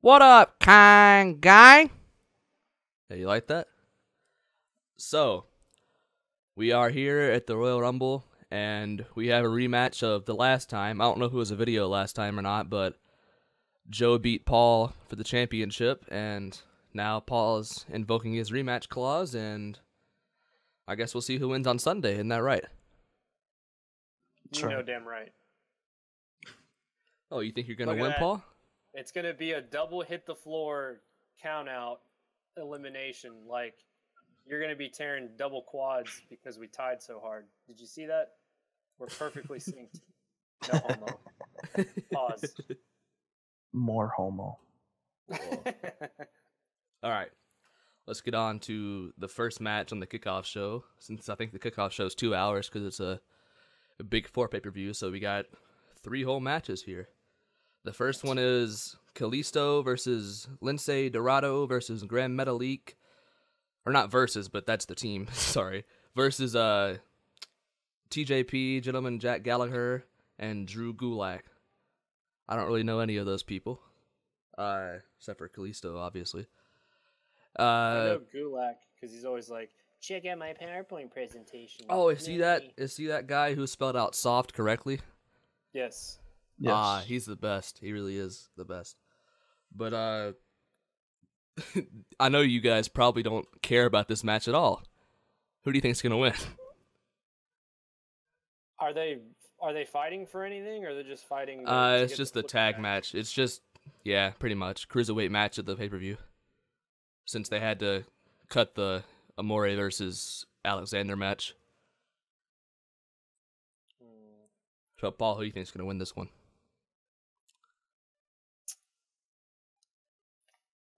What up, Kang guy? Hey, you like that? So, we are here at the Royal Rumble, and we have a rematch of the last time. I don't know who was a video last time or not, but Joe beat Paul for the championship, and now Paul's invoking his rematch clause, and I guess we'll see who wins on Sunday. Isn't that right? You know damn right. Oh, you think you're going to win, Paul? It's going to be a double hit the floor count out elimination. Like, you're going to be tearing double quads because we tied so hard. Did you see that? We're perfectly synced. No homo. Pause. More homo. All right. Let's get on to the first match on the kickoff show, since I think the kickoff show is 2 hours because it's a big 4 pay-per-view, so we got 3 whole matches here. The first one is Kalisto versus Lince Dorado versus Grand Metalik. Or not versus, but that's the team. Sorry. Versus TJP, Gentleman Jack Gallagher, and Drew Gulak. I don't really know any of those people. Except for Kalisto, obviously. I know Gulak because he's always like, check out my PowerPoint presentation. Oh, is he that guy who spelled out soft correctly? Yes. Yes. He's the best. He really is the best. But I know you guys probably don't care about this match at all. Who do you think's gonna win? Are they fighting for anything, or are they just fighting? It's just a tag match. It's just pretty much cruiserweight match of the pay-per-view. Since they had to cut the Amore versus Alexander match. So Paul, who do you think's gonna win this one?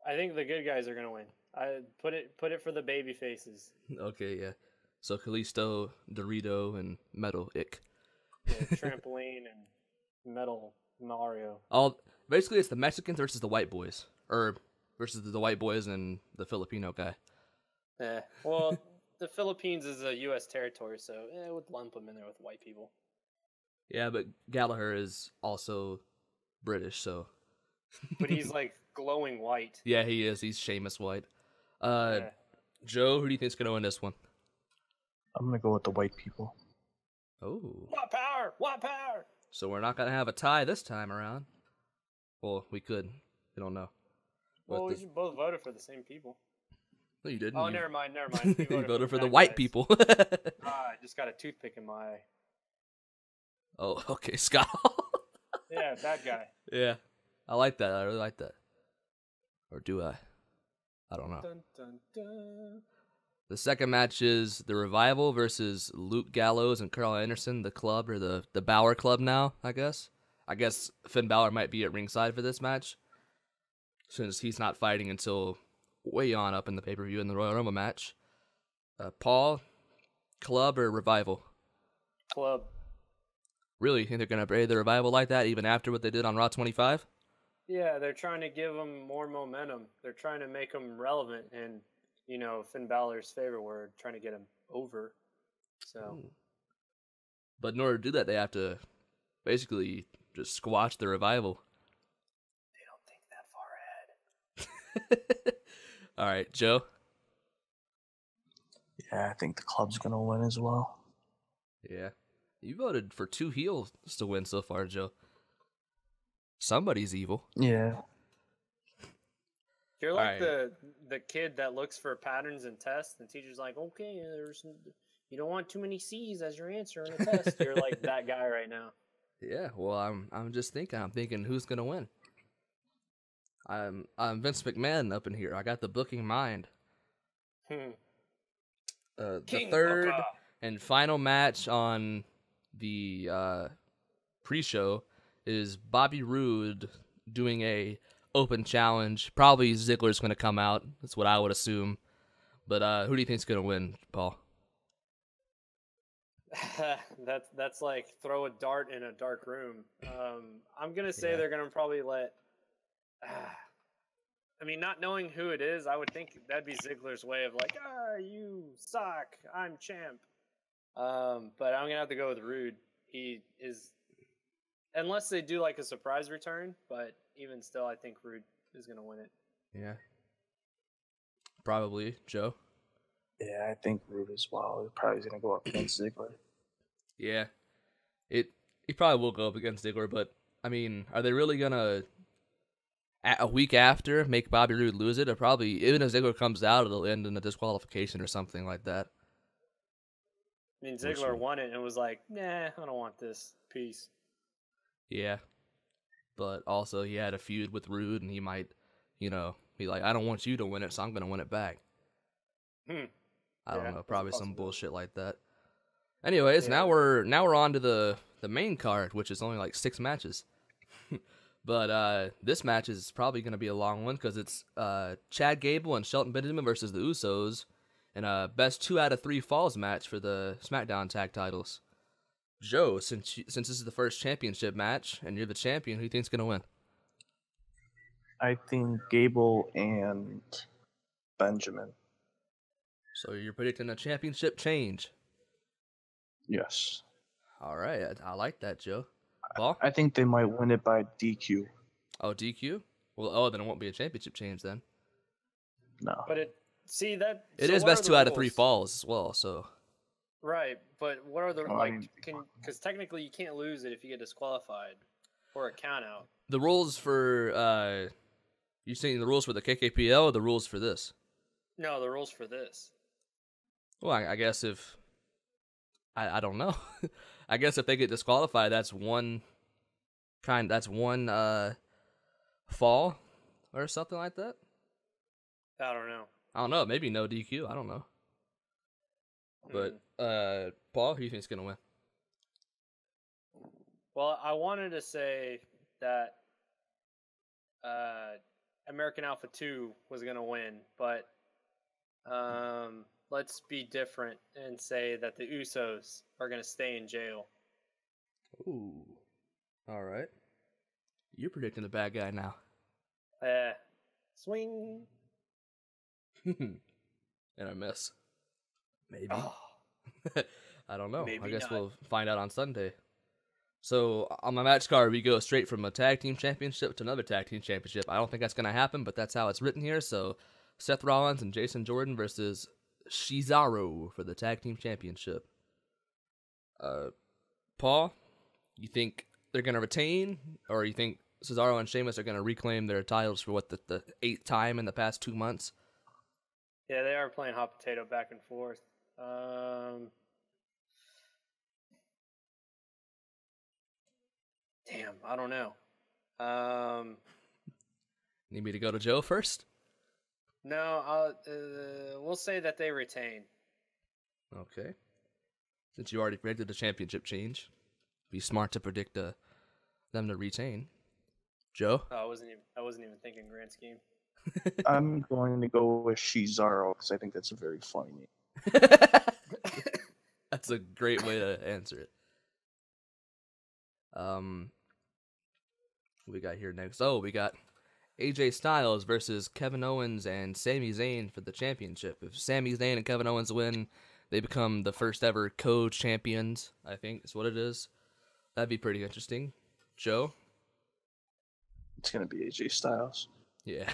I think the good guys are gonna win. I put it for the baby faces. Okay, yeah. So Kalisto, Dorito, and Metal Ick. Yeah, Trampoline and Metal Mario. Basically, it's the Mexicans versus the white boys, or versus the white boys and the Filipino guy. Yeah. Well, the Philippines is a U.S. territory, so I would lump them in there with white people. Yeah, but Gallagher is also British, so. But he's like glowing white. Yeah, he is. He's Sheamus White. Yeah. Joe, who do you think's gonna win this one? I'm gonna go with the white people. Oh. What power? What power? So we're not gonna have a tie this time around. Well, we could. We don't know. Well, we both voted for the same people. No, you didn't. Oh, never mind. We you voted for the bad white guys. people. I just got a toothpick in my eye. Oh, okay, Scott. Yeah, bad guy. Yeah, I like that. I really like that. Or do I? I don't know. Dun, dun, dun. The second match is the Revival versus Luke Gallows and Carl Anderson, the club, or the Bauer Club now, I guess. I guess Finn Balor might be at ringside for this match, since he's not fighting until way on up in the pay-per-view in the Royal Rumble match. Paul, club or Revival? Club. Really? You think they're going to braid the Revival like that, even after what they did on Raw 25? Yeah, they're trying to give them more momentum. They're trying to make them relevant, and Finn Balor's favorite word, trying to get him over. So, but in order to do that, they have to basically just squash the Revival. they don't think that far ahead. All right, Joe. Yeah, I think the club's gonna win as well. Yeah, you voted for 2 heels to win so far, Joe. Somebody's evil. Yeah. You're like the kid that looks for patterns in tests, and the teacher's like, okay, you don't want too many C's as your answer in a test. You're like that guy right now. Yeah, well, I'm just thinking. I'm thinking who's gonna win. I'm Vince McMahon up in here. I got the booking mind. The third Booker. and final match on the pre-show is Bobby Roode doing a open challenge. Probably Ziggler's going to come out. That's what I would assume. But who do you think's going to win, Paul? That's like throw a dart in a dark room. I'm gonna say they're gonna probably let. I mean, not knowing who it is, I would think that'd be Ziggler's way of like, you suck, I'm champ. But I'm gonna have to go with Rude. He is, unless they do like a surprise return. But even still, I think Rude is gonna win it. Yeah. Probably Joe. Yeah, I think Root as well. He's probably going to go up against Ziggler. Yeah. He probably will go up against Ziggler, but I mean, are they really gonna a week after make Bobby Roode lose it? Or probably even if Ziggler comes out, it'll end in a disqualification or something like that. I mean, Ziggler won it and was like, "Nah, I don't want this. Peace." Yeah. But also he had a feud with Roode, and he might, be like, I don't want you to win it, so I'm gonna win it back. I don't know, probably some bullshit like that. Anyways, now we're on to the main card, which is only like 6 matches. But this match is probably going to be a long one because it's Chad Gable and Shelton Benjamin versus the Usos in a best 2 out of 3 falls match for the SmackDown tag titles. Joe, since this is the first championship match and you're the champion, who do you think's going to win? I think Gable and Benjamin. So you're predicting a championship change. Yes. All right, I like that, Joe. Paul? I think they might win it by DQ. Oh, DQ? Well, then it won't be a championship change then. No. But it is best 2 out of 3 falls as well, so. Right, but what are the because technically you can't lose it if you get disqualified or a count out. The rules for you saying the rules for the KKPL or the rules for this? No, the rules for this. Well, I guess if I don't know. I guess if they get disqualified, that's one fall or something like that. I don't know. Maybe no DQ. I don't know. But Paul, who do you think's gonna win? Well, I wanted to say that American Alpha 2 was gonna win, but let's be different and say that the Usos are gonna stay in jail. Ooh. All right. You're predicting the bad guy now. Swing. And a miss. Maybe. Oh. I don't know. Maybe I guess not. we'll find out on Sunday. So, on my match card, we go straight from a tag team championship to another tag team championship. I don't think that's going to happen, but that's how it's written here. So, Seth Rollins and Jason Jordan versus Cesaro for the tag team championship. Paul, you think they're going to retain, or you think Cesaro and Sheamus are going to reclaim their titles for the 8th time in the past 2 months? Yeah, they are playing hot potato back and forth. Damn, I don't know. Need me to go to Joe first? No, we'll say that they retain. Okay. Since you already predicted the championship change, be smart to predict them to retain. Joe? I wasn't even thinking grand scheme. I'm going to go with Cesaro because I think that's a very funny name. That's a great way to answer it. We got here next. Oh, we got AJ Styles versus Kevin Owens and Sami Zayn for the championship. If Sami Zayn and Kevin Owens win, they become the first ever co-champions, I think is what it is. That'd be pretty interesting. Joe? It's going to be AJ Styles. Yeah.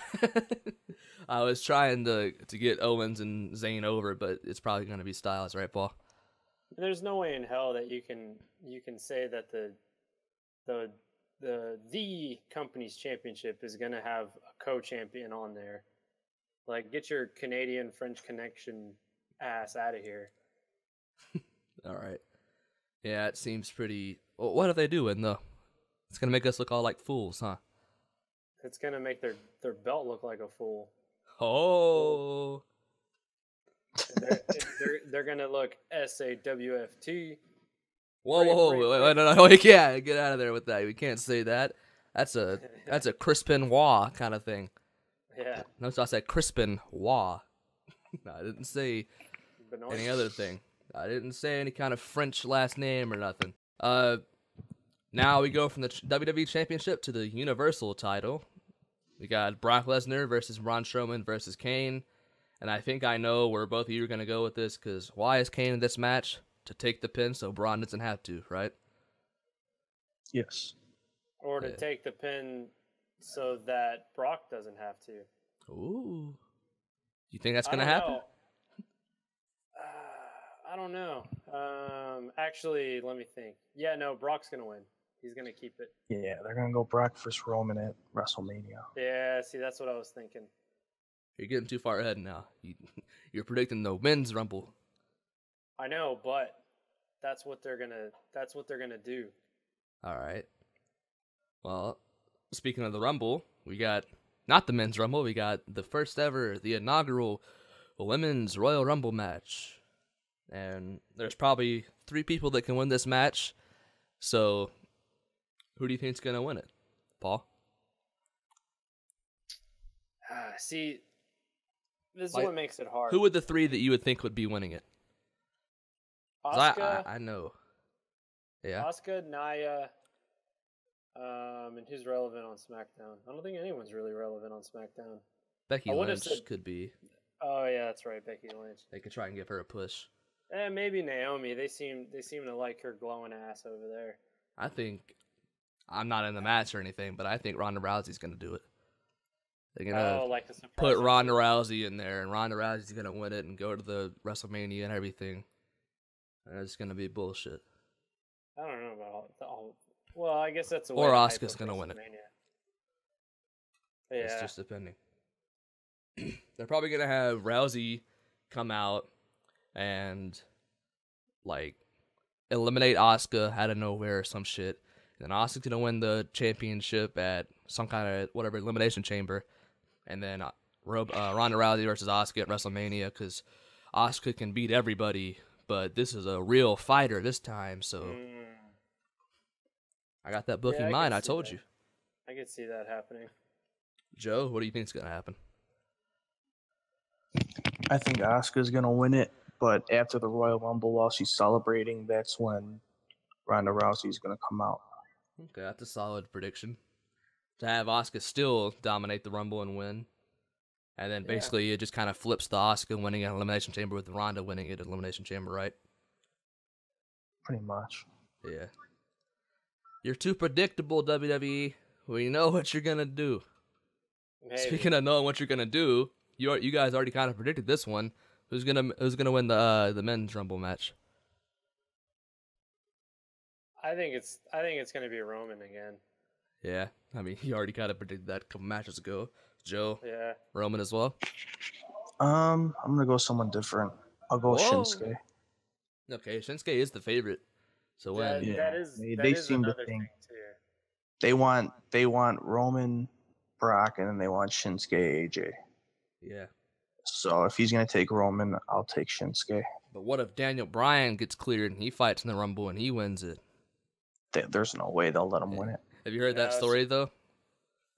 I was trying to get Owens and Zayn over, but it's probably going to be Styles, right, Paul? There's no way in hell that you can say that the company's championship is going to have a co-champion on there. Like, get your Canadian French connection ass out of here. All right. Yeah, it seems pretty. Well, what are they doing though? It's going to make us look all like fools, huh? It's going to make their belt look like a fool. Oh. They're going to look SAWFT. Whoa, no, we can't get out of there with that. We can't say that. That's a Crispin Wah kind of thing. Yeah. Notice I said Crispin Wah. No, I didn't say any other thing. I didn't say any kind of French last name or nothing. Now we go from the WWE Championship to the Universal title. We got Brock Lesnar versus Braun Strowman versus Kane. And I think I know where both of you are going to go with this, because why is Kane in this match? To take the pin so Braun doesn't have to, right? Yes. Or to take the pin so that Brock doesn't have to. Ooh. You think that's gonna happen? I don't know. Actually, let me think. Yeah, no, Brock's gonna win. He's gonna keep it. Yeah, they're gonna go Brock versus Roman at WrestleMania. Yeah, see, that's what I was thinking. You're getting too far ahead now. You're predicting the men's rumble. I know, but that's what they're gonna do. All right. Well, speaking of the rumble, we got not the men's rumble. We got the first ever, the inaugural women's Royal Rumble match. And there's probably 3 people that can win this match. So, who do you think's gonna win it, Paul? See, this is what makes it hard. Who would the 3 that you would think would be winning it? Asuka, I know. Yeah. Asuka, Nia, and who's relevant on SmackDown? I don't think anyone's really relevant on SmackDown. Becky Lynch could be. Oh yeah, that's right, Becky Lynch. They could try and give her a push. Maybe Naomi. They seem to like her glowing ass over there. I think, I'm not in the match or anything, but I think Ronda Rousey's gonna do it. They're gonna like a put Ronda Rousey in there, and Ronda Rousey's gonna win it and go to the WrestleMania and everything. And it's gonna be bullshit. I don't know about all. Well, I guess that's a or Asuka's gonna win it. Yeah, it's just depending. They're probably gonna have Rousey come out and like eliminate Asuka out of nowhere or some shit. And then Asuka's gonna win the championship at some kind of whatever elimination chamber, and then Ronda Rousey versus Asuka at WrestleMania because Asuka can beat everybody, but this is a real fighter this time. So I got that book in mind. I told you. I could see that happening. Joe, what do you think is gonna happen? I think Asuka's gonna win it, but after the Royal Rumble, while she's celebrating, that's when Ronda Rousey's gonna come out. Okay, that's a solid prediction. To have Asuka still dominate the Rumble and win, and then basically it just kind of flips the Asuka winning an Elimination Chamber with Ronda winning it at Elimination Chamber, right? Pretty much. Yeah. You're too predictable, WWE. We know what you're gonna do. Maybe. Speaking of knowing what you're gonna do, you guys already kind of predicted this one. Who's gonna win the men's Rumble match? I think it's gonna be Roman again. Yeah, I mean you already kind of predicted that a couple matches ago. Joe, yeah, Roman as well. I'm gonna go someone different. I'll go Shinsuke. Okay, Shinsuke is the favorite. So when they seem to think they want Roman, Brock, and then they want Shinsuke, AJ. Yeah. So if he's gonna take Roman, I'll take Shinsuke. But what if Daniel Bryan gets cleared and he fights in the Rumble and he wins it? There's no way they'll let him win it. Have you heard that story though?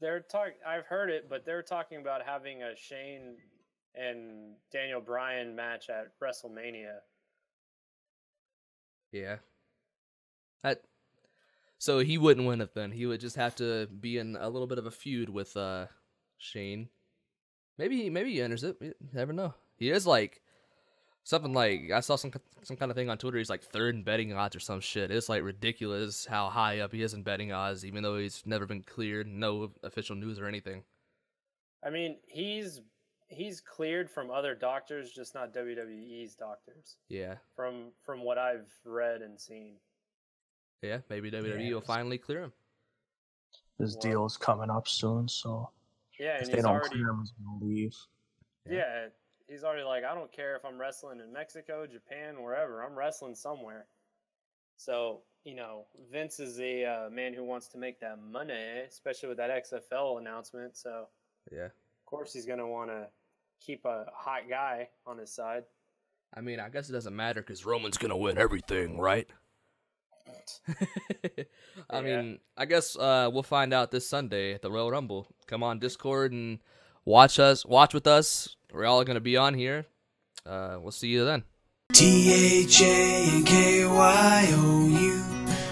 I've heard it, but they're talking about having a Shane and Daniel Bryan match at WrestleMania. Yeah. So he wouldn't win it then. He would just have to be in a little bit of a feud with Shane. Maybe he enters it. You never know. He is like something like I saw some kind of thing on Twitter. He's like 3rd in betting odds or some shit. It's like ridiculous how high up he is in betting odds, even though he's never been cleared. No official news or anything. I mean, he's cleared from other doctors, just not WWE's doctors. Yeah. From what I've read and seen. Yeah, maybe WWE will finally clear him. His deal is coming up soon, so and if they don't clear him, he's gonna leave. Yeah, he's already like, I don't care if I'm wrestling in Mexico, Japan, wherever. I'm wrestling somewhere. So, Vince is a man who wants to make that money, especially with that XFL announcement. So, yeah, of course he's going to want to keep a hot guy on his side. I mean, I guess it doesn't matter because Roman's going to win everything, right? I mean, I guess we'll find out this Sunday at the Royal Rumble. Come on Discord and watch with us. We're all going to be on here. We'll see you then. THANKYOU.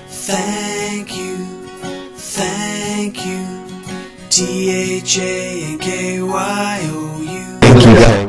Thank you. THANKYOU. Thank you, guys.